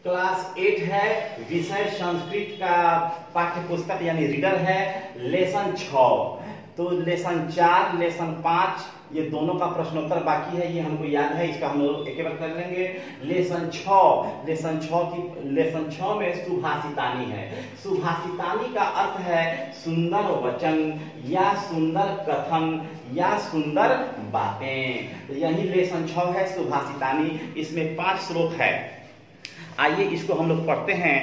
Class 8 है, विषय संस्कृत का पाठ्य पुस्तक यानी रीडर है। लेसन 6 तो लेसन 4, लेसन 5 ये दोनों का प्रश्नोत्तर बाकी है, ये हमको याद है, इसका हम लोग एक बार कर लेंगे। लेसन 6 में सुभाषितानी है। सुभाषितानी का अर्थ है सुंदर वचन या सुंदर कथन या सुंदर बातें। तो यही लेसन 6 है सुभाषितानी। इसमें 5 श्लोक है। आइए इसको हम लोग पढ़ते हैं।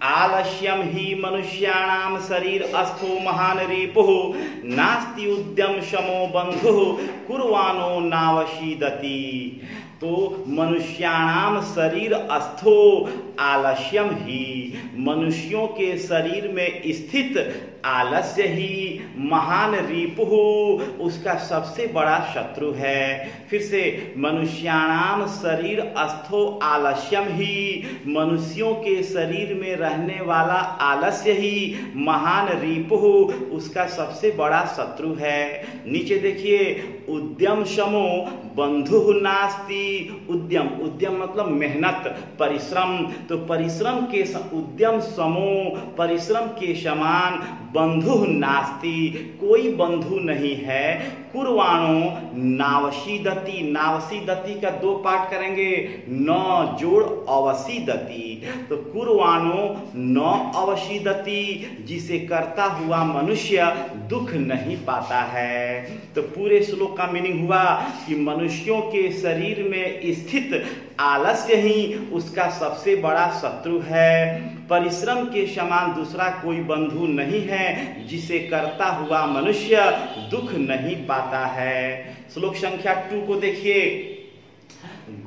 आलस्यम ही मनुष्याणाम शरीर अस्थो महान रिपुः नास्ति उद्यम शमो बंधु कुर्वाणो नावशीदति। तो मनुष्याणाम शरीर अस्थो आलस्यम ही, मनुष्यों के शरीर में स्थित आलस्य ही महान रिपुः उसका सबसे बड़ा शत्रु है। फिर से मनुष्याणाम शरीर अस्थो आलस्यम ही, मनुष्यों के शरीर में रहने वाला आलस्य ही महान रिपुः उसका सबसे बड़ा शत्रु है। नीचे देखिए, उद्यम शमो बंधु नास्ति। उद्यम, उद्यम मतलब मेहनत, परिश्रम। तो परिश्रम के उद्यम समो, परिश्रम के समान बंधु नास्ति, कोई बंधु नहीं है। कुर्वाणो नावशीदति, नावशीदति का 2 पाठ करेंगे, न जोड़ अवशीदति। तो कुर्वाणो न अवशीदति, जिसे करता हुआ मनुष्य दुख नहीं पाता है। तो पूरे श्लोक का मीनिंग हुआ कि मनुष्यों के शरीर में स्थित आलस्य ही उसका सबसे बड़ा शत्रु है। परिश्रम के समान दूसरा कोई बंधु नहीं है, जिसे करता हुआ मनुष्य दुख नहीं पाता है। श्लोक संख्या 2 को देखिए।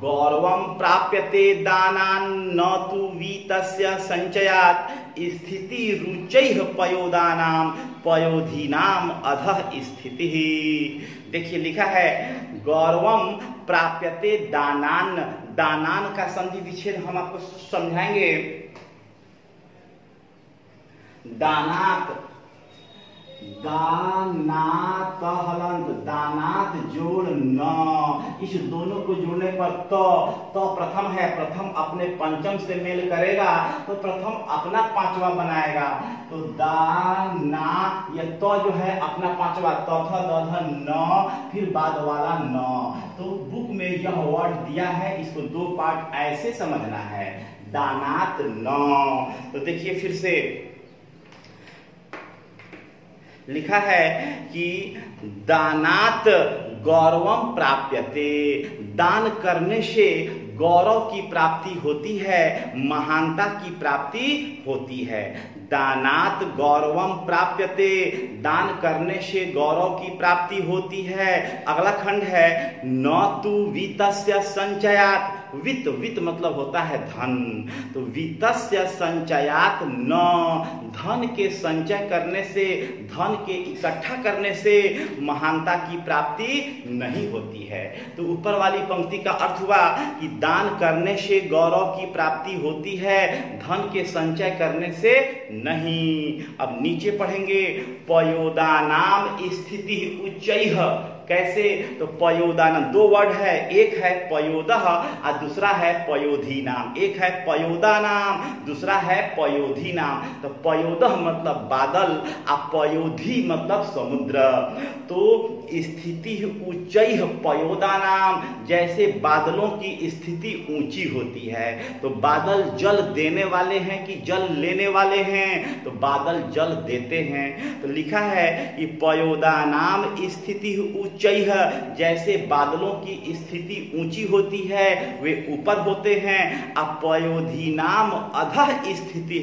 गौरवं प्राप्यते दानान् न तु वीतस्य संचयात् स्थिति रुचैः पयोदानां पयोधीनां अधः स्थितिः। देखिए लिखा है गौरवं प्राप्यते दानान्। दानान् का संधि विच्छेद हम आपको समझाएंगे। दानात, दानात हलंत, दानात जोड़ न, इस दोनों को जोड़ने पर तो प्रथम है, प्रथम अपने पंचम से मेल करेगा तो प्रथम अपना 5वां बनाएगा। तो दाना, ये तो जो है अपना 5वां, तथा दध न, फिर बाद वाला न। तो बुक में यह वर्ड दिया है, इसको 2 पार्ट ऐसे समझना है, दानात न। तो देखिए फिर से लिखा है कि दानात गौरवम प्राप्यते, दान करने से गौरव की प्राप्ति होती है, महानता की प्राप्ति होती है। दानात गौरवम प्राप्यते, दान करने से गौरव की प्राप्ति होती है। अगला खंड है न तु वित्तस्य संचयात्। वित्त, वित्त मतलब होता है धन। तो वित्तस्य संचयात् न, धन के संचय करने से, धन के इकट्ठा करने से महानता की प्राप्ति नहीं होती है। तो ऊपर वाली पंक्ति का अर्थ हुआ कि दान करने से गौरव की प्राप्ति होती है, धन के संचय करने से नहीं। अब नीचे पढ़ेंगे, पयोदानाम स्थिति उच्चैः। कैसे? तो पयोदान 2 वर्ड है, एक है पयोदः और दूसरा है पयोधीनाम। एक है पयोदानाम, दूसरा है पयोधीनाम। तो पयोदः मतलब बादल और पयोधी मतलब समुद्र। तो स्थिति उच्चैः पयोदानाम, जैसे बादलों की स्थिति ऊंची होती है। तो बादल जल देने वाले हैं कि जल लेने वाले हैं? तो बादल जल देते हैं। तो लिखा है कि पयोदानाम स्थिति उच्चैः, जैसे बादलों की स्थिति ऊंची होती है वे ऊपर होते हैं। अपयोधीनाम अधः स्थिति,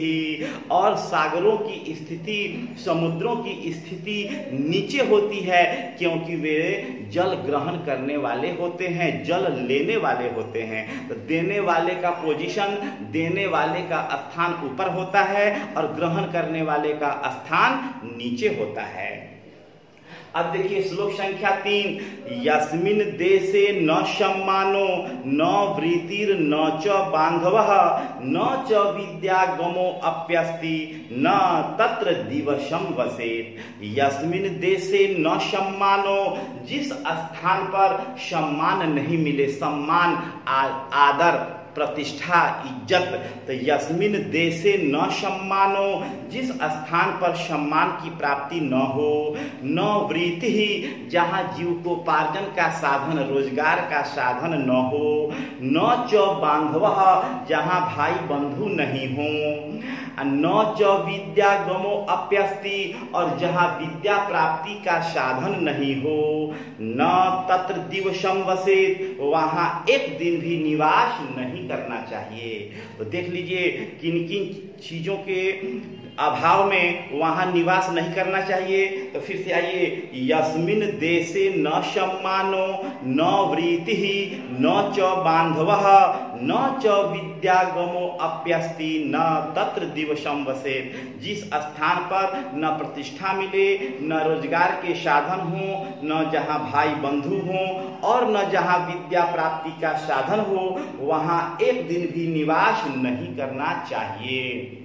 और सागरों की स्थिति, समुद्रों की स्थिति नीचे होती है, क्योंकि वे जल ग्रहण करने वाले होते हैं, जल लेने वाले होते हैं। तो देने वाले का पोजीशन, देने वाले का स्थान ऊपर होता है और ग्रहण करने वाले का स्थान नीचे होता है। अब देखिए श्लोक संख्या 3। यस्मिन् देशे न सम्मानो न वृत्तिर् न च बांधवः न च विद्यागमो अप्यस्ति न तत्र दिवसं वसेत्। यस्मिन् देशे न सम्मानो, जिस स्थान पर सम्मान नहीं मिले, सम्मान आदर प्रतिष्ठा, इज्जत। तो यस्मिन देशे न सम्मानो, जिस स्थान पर सम्मान की प्राप्ति न हो, न वृत्ति ही, जहाँ जीविकोपार्जन का साधन, रोजगार का साधन न हो, न च बांधवः, जहाँ भाई बंधु नहीं हो, न च विद्यागमो अप्यस्ति, और जहाँ विद्या प्राप्ति का साधन नहीं हो, न तत्र दिवसम वसेत, वहाँ एक दिन भी निवास नहीं करना चाहिए। तो देख लीजिए किन किन चीजों के अभाव में वहां निवास नहीं करना चाहिए। तो फिर से आइए, यस्मिन देशे न सम्मानो न वृत्ति न च बांधवः न च विद्यागमो अप्यस्ति न तत्र दिवसम वसेत, जिस स्थान पर न प्रतिष्ठा मिले, न रोजगार के साधन हो, न जहाँ भाई बंधु हो, और न जहाँ विद्या प्राप्ति का साधन हो, वहाँ एक दिन भी निवास नहीं करना चाहिए।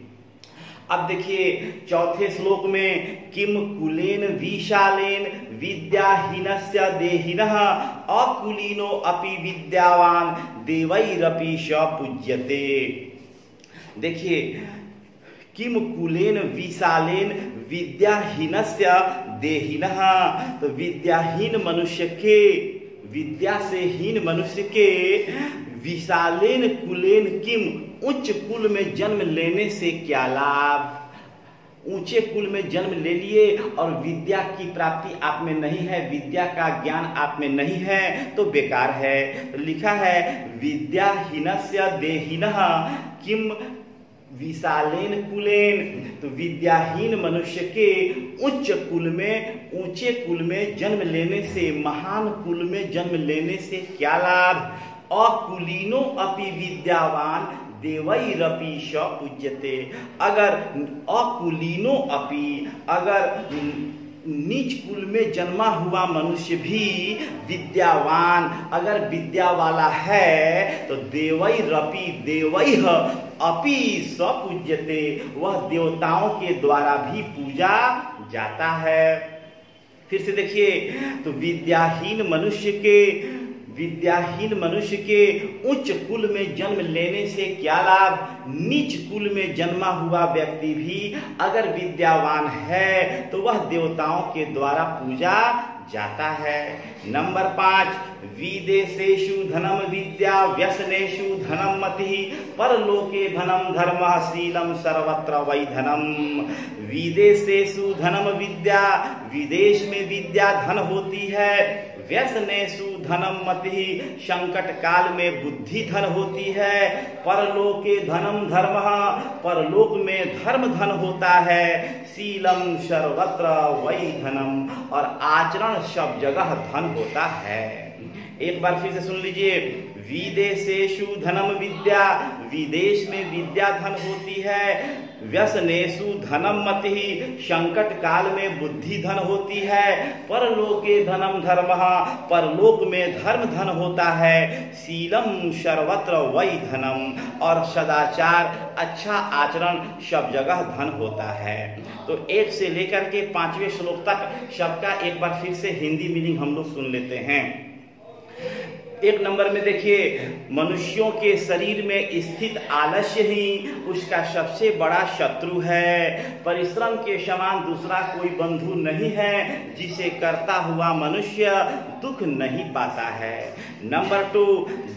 अब देखिए चौथे श्लोक में, किम कुलेन विशालेन विद्याहीनस्य देहिनः अकुलीनो अपि विद्यावान देवैरपि स पूज्यते। देखिए, किम कुलेन विशालेन विद्याहीनस्य देहिनः, तो विद्याहीन मनुष्य के, विद्या से हीन मनुष्य के, विशालेन कुलेन किम, उच्च कुल में जन्म लेने से क्या लाभ। ऊंचे कुल में जन्म ले लिए और विद्या की प्राप्ति आप में नहीं है, विद्या का ज्ञान आप में नहीं है, तो बेकार है। तो लिखा है विद्याहीनस्य देहिनः किम विशालेन कुलेन, तो विद्याहीन मनुष्य के उच्च कुल में, ऊंचे कुल में जन्म लेने से, महान कुल में जन्म लेने से क्या लाभ। अकुलीनो अपि विद्यावान देवैरपि स पूज्यते। अगर अकुलीनो अपि, अगर नीच कुल में जन्मा हुआ मनुष्य भी विद्यावान, अगर विद्या वाला है, तो देवैरपि, देवैः अपि स पूज्यते, वह देवताओं के द्वारा भी पूजा जाता है। फिर से देखिए, तो विद्याहीन मनुष्य के उच्च कुल में जन्म लेने से क्या लाभ। नीच कुल में जन्मा हुआ व्यक्ति भी अगर विद्यावान है तो वह देवताओं के द्वारा पूजा जाता है। नंबर 5, विदेशेषु धनम विद्या व्यसनेषु धनम मति परलोके धनम धर्मः शीलम सर्वत्र वै धनम। विदेशेषु धनम विद्या, विदेश में विद्या धन होती है। व्यसनेषु धनम मति, संकट काल में बुद्धि धन होती है। परलोके धनम धर्मः, परलोक में धर्म धन होता है। शीलम सर्वत्र वै धनम, और आचरण सब जगह धन होता है। एक बार फिर से सुन लीजिए, विदेशेषु धनम विद्या, विदेश में विद्या धन होती है। व्यसनेषु धनम मति, संकट काल में बुद्धि धन होती है। परलोके धनम धर्मः, परलोक में धर्म धन होता है। शीलम सर्वत्र वै धनम, और सदाचार, अच्छा आचरण सब जगह धन होता है। तो 1 से लेकर के 5वें श्लोक तक सबका एक बार फिर से हिंदी मीनिंग हम लोग सुन लेते हैं। 1 नंबर में देखिए, मनुष्यों के शरीर में स्थित आलस्य ही उसका सबसे बड़ा शत्रु है। परिश्रम के समान दूसरा कोई बंधु नहीं है, जिसे करता हुआ मनुष्य दुख नहीं पाता है। नंबर 2,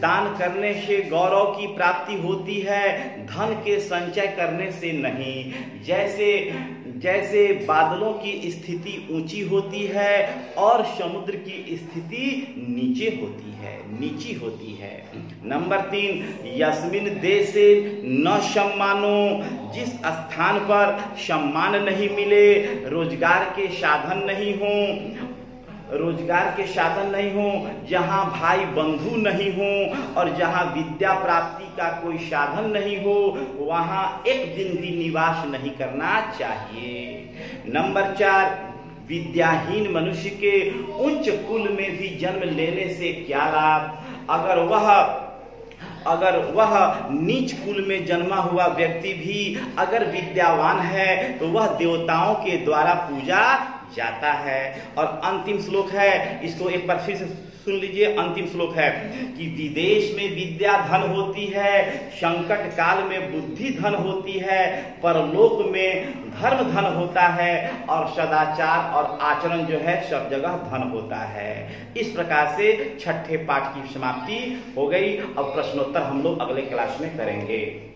दान करने से गौरव की प्राप्ति होती है, धन के संचय करने से नहीं। जैसे बादलों की स्थिति ऊंची होती है और समुद्र की स्थिति नीची होती है। नंबर 3, यस्मिन देशे न सम्मानो, जिस स्थान पर सम्मान नहीं मिले, रोजगार के साधन नहीं हो, जहाँ भाई बंधु नहीं हो और जहाँ विद्या प्राप्ति का कोई साधन नहीं हो, वहाँ एक दिन भी निवास नहीं करना चाहिए। नंबर 4, विद्याहीन मनुष्य के उच्च कुल में भी जन्म लेने से क्या लाभ। अगर वह नीच कुल में जन्मा हुआ व्यक्ति भी अगर विद्यावान है तो वह देवताओं के द्वारा पूजा जाता है। और अंतिम श्लोक है, इसको एक बार फिर से सुन लीजिए, अंतिम श्लोक है कि विदेश में विद्या धन होती है, संकट काल में बुद्धि धन होती है, परलोक में धर्म धन होता है, और सदाचार और आचरण जो है सब जगह धन होता है। इस प्रकार से छठे पाठ की समाप्ति हो गई। अब प्रश्नोत्तर हम लोग अगले क्लास में करेंगे।